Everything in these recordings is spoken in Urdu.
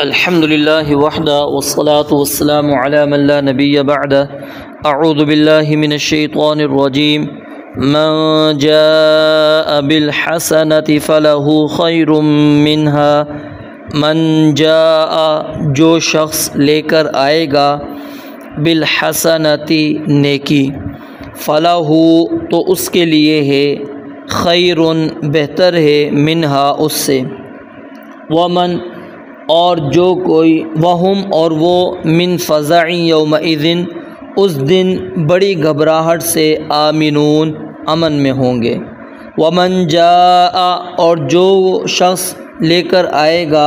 الحمد للہ وحدہ والصلاة والسلام علی من لا نبی بعدہ اعوذ باللہ من الشیطان الرجیم من جاء بالحسنة فلہ خیر منها من جاء جو شخص لے کر آئے گا بالحسنتی نیکی فلہ تو اس کے لیے ہے خیر بہتر ہے منہا اس سے ومن اور جو کوئی وہم اور وہ من فزع یومئذ اس دن بڑی گھبراہٹ سے آمنون امن میں ہوں گے ومن جاء اور جو شخص لے کر آئے گا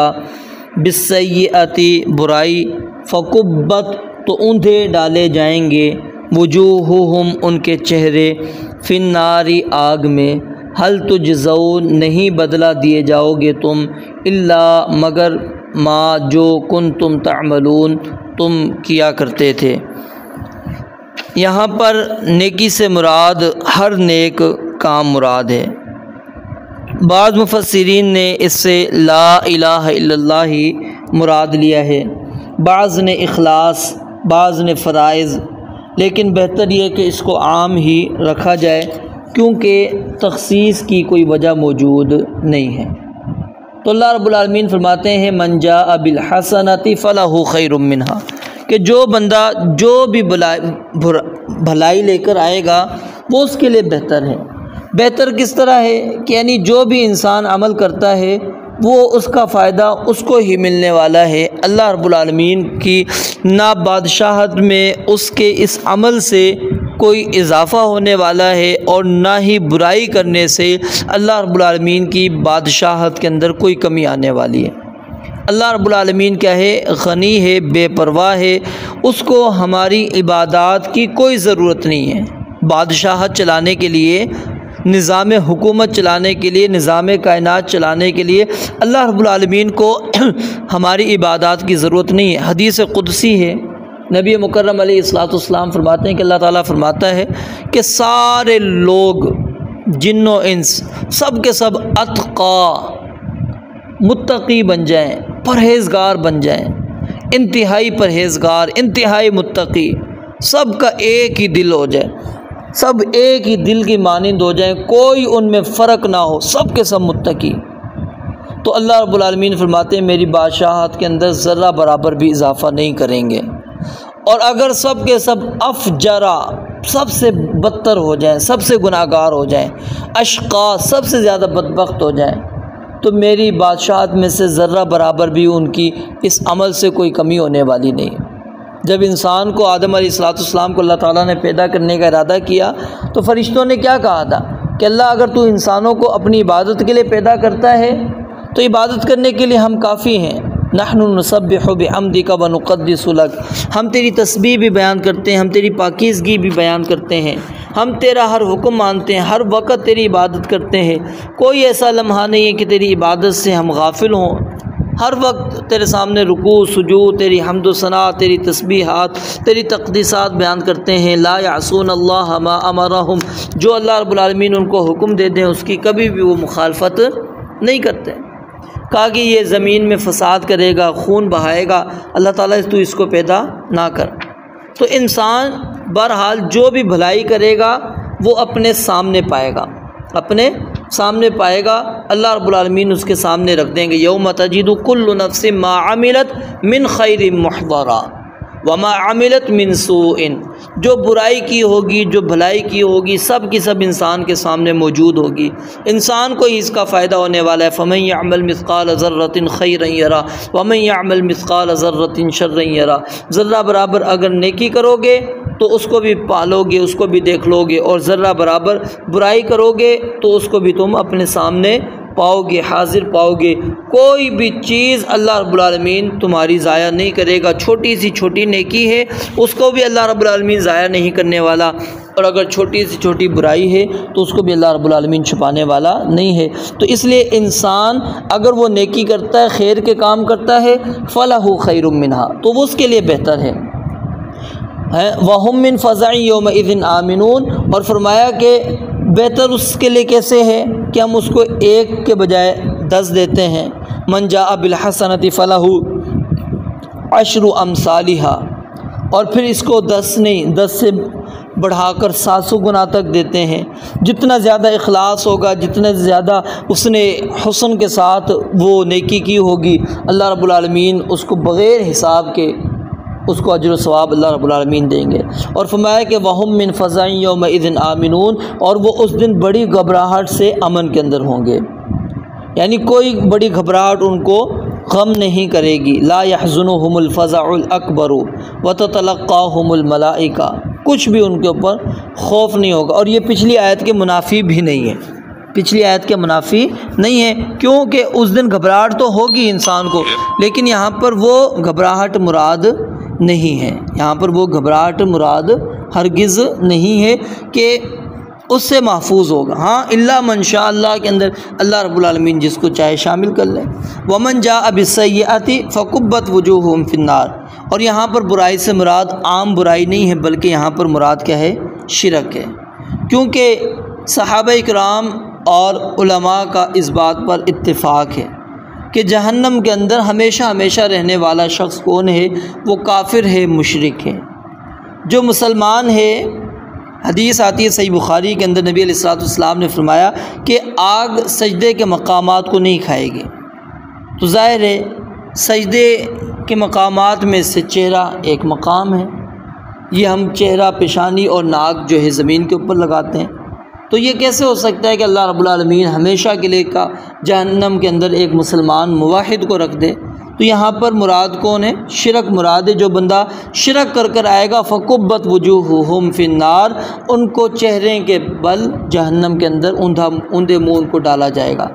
بالسیئۃ برائی فکبت تو اندھے ڈالے جائیں گے وجوہہم ان کے چہرے فی النار آگ میں حل تجزون نہیں بدلہ دیے جاؤ گے تم الا مگر ما جو کنتم تعملون تم کیا کرتے تھے۔ یہاں پر نیکی سے مراد ہر نیک کام مراد ہے۔ بعض مفسرین نے اس سے لا الہ الا اللہ ہی مراد لیا ہے، بعض نے اخلاص، بعض نے فرائض، لیکن بہتر یہ کہ اس کو عام ہی رکھا جائے کیونکہ تخصیص کی کوئی وجہ موجود نہیں ہے۔ تو اللہ رب العالمین فرماتے ہیں من جاء بالحسنۃ فلہ خیر منہا، کہ جو بندہ جو بھی بھلائی لے کر آئے گا وہ اس کے لیے بہتر ہے۔ بہتر کس طرح ہے کہ یعنی جو بھی انسان عمل کرتا ہے وہ اس کا فائدہ اس کو ہی ملنے والا ہے۔ اللہ رب العالمین کی نہ بادشاہت میں اس کے اس عمل سے کوئی اضافہ ہونے والا ہے اور نہ ہی برائی کرنے سے اللہ رب العالمین کی بادشاہت کے اندر کوئی کمی آنے والی ہے۔ اللہ رب العالمین کیا ہے؟ غنی ہے، بے پرواہ ہے، اس کو ہماری عبادات کی کوئی ضرورت نہیں ہے۔ بادشاہت چلانے کے لیے، نظام حکومت چلانے کے لیے، نظام کائنات چلانے کے لیے اللہ رب العالمین کو ہماری عبادات کی ضرورت نہیں ہے۔ حدیث قدسی ہے، نبی مکرم علیہ الصلوۃ والسلام فرماتے ہیں کہ اللہ تعالیٰ فرماتا ہے کہ سارے لوگ جن و انس سب کے سب اتقا متقی بن جائیں، پرہیزگار بن جائیں، انتہائی پرہیزگار، انتہائی متقی، سب کا ایک ہی دل ہو جائے، سب ایک ہی دل کی مانند ہو جائیں، کوئی ان میں فرق نہ ہو، سب کے سب متقی، تو اللہ رب العالمین فرماتے ہیں میری بادشاہت کے اندر ذرہ برابر بھی اضافہ نہیں کریں گے۔ اور اگر سب کے سب افجرا سب سے بدتر ہو جائیں، سب سے گناہ گار ہو جائیں، اشقا سب سے زیادہ بدبخت ہو جائیں، تو میری بادشاہت میں سے ذرہ برابر بھی ان کی اس عمل سے کوئی کمی ہونے والی نہیں۔ جب انسان کو آدم علیہ الصلوۃ والسلام کو اللہ تعالیٰ نے پیدا کرنے کا ارادہ کیا تو فرشتوں نے کیا کہا تھا کہ اللہ اگر تو انسانوں کو اپنی عبادت کے لیے پیدا کرتا ہے تو عبادت کرنے کے لیے ہم کافی ہیں۔ نحن نسبح بحمدک ونقدس لک، ہم تیری تسبیح بھی بیان کرتے ہیں، ہم تیری پاکیزگی بھی بیان کرتے ہیں، ہم تیرا ہر حکم مانتے ہیں، ہر وقت تیری عبادت کرتے ہیں، کوئی ایسا لمحہ نہیں ہے کہ تیری عبادت سے ہم غافل ہوں، ہر وقت تیرے سامنے رکوع سجود، تیری حمد و ثنا، تیری تسبیحات، تیری تقدیسات بیان کرتے ہیں۔ لا یعصون اللہ ما امرہم، جو اللہ رب العالمین ان کو حکم دے دیں اس کی کبھی بھی وہ مخالفت نہیں کرتے۔ کہا کہ یہ زمین میں فساد کرے گا، خون بہائے گا، اللہ تعالیٰ تو اس کو پیدا نہ کر۔ تو انسان بہرحال جو بھی بھلائی کرے گا وہ اپنے سامنے پائے گا، اپنے سامنے پائے گا، اللہ رب العالمین اس کے سامنے رکھ دیں گے۔ یوم تجد کل نفس ما عملت من خیر محضرا وما عملت من سوء، جو برائی کی ہوگی جو بھلائی کی ہوگی سب کی سب انسان کے سامنے موجود ہوگی، انسان کو ہی اس کا فائدہ ہونے والا ہے۔ فمن یعمل مثقال ذرۃ خیرا یرا ومن یعمل مثقال ذرۃ شرا یرا، ذرہ برابر اگر نیکی کرو گے تو اس کو بھی پالو گے، اس کو بھی دیکھ لو گے، اور ذرہ برابر برائی کرو گے تو اس کو بھی تم اپنے سامنے پاؤ گے، حاضر پاؤ گے۔ کوئی بھی چیز اللہ رب العالمین تمہاری ضائع نہیں کرے گا، چھوٹی سی چھوٹی نیکی ہے اس کو بھی اللہ رب العالمین ضائع نہیں کرنے والا، اور اگر چھوٹی سی چھوٹی برائی ہے تو اس کو بھی اللہ رب العالمین چھپانے والا نہیں ہے۔ تو اس لیے انسان اگر وہ نیکی کرتا ہے، خیر کے کام کرتا ہے، فلہ خیر منہا، تو وہ اس کے لیے بہتر ہے۔ وَهُمْ مِنْ فَزَعٍ يَوْمَئِذٍ آمِنُونَ، اور فرمایا کہ بہتر اس کے لیے کیسے ہے کہ ہم اس کو ایک کے بجائے 10 دیتے ہیں۔ من جاء بالحسنۃ فلہ عشر امثالہا، اور پھر اس کو 10 نہیں 10 سے بڑھا کر 700 گنا تک دیتے ہیں۔ جتنا زیادہ اخلاص ہوگا، جتنا زیادہ اس نے حسن کے ساتھ وہ نیکی کی ہوگی، اللہ رب العالمین اس کو بغیر حساب کے اس کو اجر و ثواب اللہ رب العالمین دیں گے۔ اور فرمایا کہ وَهُم مِّن فَزَعٍ يَوْمَئِذٍ آمِنُونَ، اور وہ اس دن بڑی گھبراہٹ سے امن کے اندر ہوں گے، یعنی کوئی بڑی گھبراہٹ ان کو غم نہیں کرے گی۔ لا يحزنهم الفزع الاکبر وتتلقاهم الملائکہ، کچھ بھی ان کے اوپر خوف نہیں ہوگا۔ اور یہ پچھلی آیت کے منافی بھی نہیں ہے، پچھلی آیت کے منافی نہیں ہے، کیونکہ اس دن گھبراہٹ تو ہوگی انسان کو، لیکن یہاں پر وہ گھبراہٹ مراد نہیں ہے، یہاں پر وہ گھبراہٹ مراد ہرگز نہیں ہے کہ اس سے محفوظ ہوگا۔ ہاں الا من شاء اللہ کے اندر اللہ رب العالمین جس کو چاہے شامل کر لے۔ ومن جاء بالسیئۃ فکبت وجوہہم فی النار، اور یہاں پر برائی سے مراد عام برائی نہیں ہے، بلکہ یہاں پر مراد کیا ہے؟ شرک ہے، کیونکہ صحابہ کرام اور علماء کا اس بات پر اتفاق ہے کہ جہنم کے اندر ہمیشہ ہمیشہ رہنے والا شخص کون ہے؟ وہ کافر ہے، مشرک ہے۔ جو مسلمان ہے، حدیث آتی ہے صحیح بخاری کے اندر، نبی علیہ الصلوۃ والسلام نے فرمایا کہ آگ سجدے کے مقامات کو نہیں کھائے گی۔ تو ظاہر ہے سجدے کے مقامات میں سے چہرہ ایک مقام ہے، یہ ہم چہرہ، پیشانی اور ناک جو ہے زمین کے اوپر لگاتے ہیں، تو یہ کیسے ہو سکتا ہے کہ اللہ رب العالمین ہمیشہ کے لیے کا جہنم کے اندر ایک مسلمان موحد کو رکھ دے؟ تو یہاں پر مراد کون ہے؟ شرک مراد ہے۔ جو بندہ شرک کر کر آئے گا فَقُبَّتْ وُجُوهُهُمْ فِي النَّارِ، ان کو چہرے کے بل جہنم کے اندر اوندھے منہ ان کو ڈالا جائے گا۔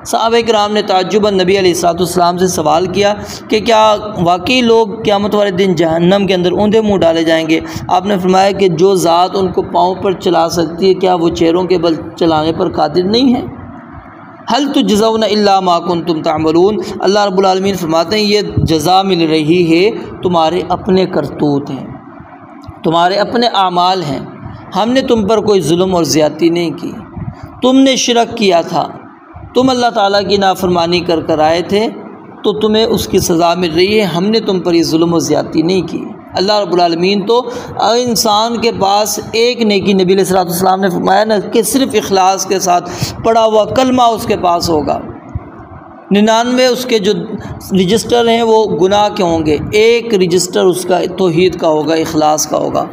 صحابہ کرام نے تعجباً نبی علیہ الصلوۃ والسلام سے سوال کیا کہ کیا واقعی لوگ قیامت والے دن جہنم کے اندر اوندھے منہ ڈالے جائیں گے؟ آپ نے فرمایا کہ جو ذات ان کو پاؤں پر چلا سکتی ہے، کیا وہ چہروں کے بل چلانے پر قادر نہیں ہے؟ هل تجزون الا ما کنتم تعملون، اللہ رب العالمین فرماتے ہیں یہ جزا مل رہی ہے تمہارے اپنے کرتوت ہیں، تمہارے اپنے اعمال ہیں، ہم نے تم پر کوئی ظلم اور زیادتی نہیں کی، تم نے شرک کیا تھا، تم اللہ تعالیٰ کی نافرمانی کر کر آئے تھے تو تمہیں اس کی سزا مل رہی ہے، ہم نے تم پر یہ ظلم و زیادتی نہیں کی۔ اللہ رب العالمین تو انسان کے پاس ایک نیکی، نبی علیہ الصلوۃ والسلام نے فرمایا نا کہ صرف اخلاص کے ساتھ پڑھا ہوا کلمہ اس کے پاس ہوگا، 99 اس کے جو رجسٹر ہیں وہ گناہ کے ہوں گے، ایک رجسٹر اس کا توحید کا ہوگا، اخلاص کا ہوگا،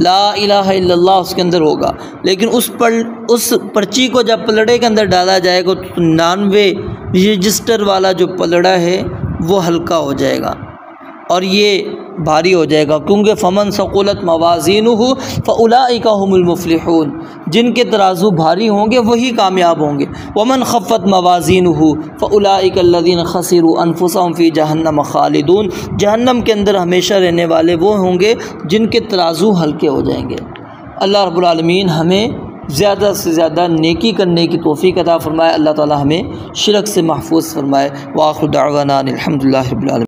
لا الہ الا اللہ اس کے اندر ہوگا۔ لیکن اس پرچی کو جب پلڑے کے اندر ڈالا جائے گا تو 99 رجسٹر والا جو پلڑا ہے وہ ہلکا ہو جائے گا اور یہ بھاری ہو جائے گا، کیونکہ فمن ثقلت موازینہ فاولئک هم المفلحون، جن کے ترازو بھاری ہوں گے وہی کامیاب ہوں گے۔ ومن خفت موازینہ فاولئک الذین خسروا انفسهم فی جہنم خالدون، جہنم کے اندر ہمیشہ رہنے والے وہ ہوں گے جن کے ترازو ہلکے ہو جائیں گے۔ اللہ رب العالمین ہمیں زیادہ سے زیادہ نیکی کرنے کی توفیق عطا فرمائے، اللہ تعالی ہمیں شرک سے محفوظ فرمائے۔ وآخر دعوانا الحمدللہ رب العالمین۔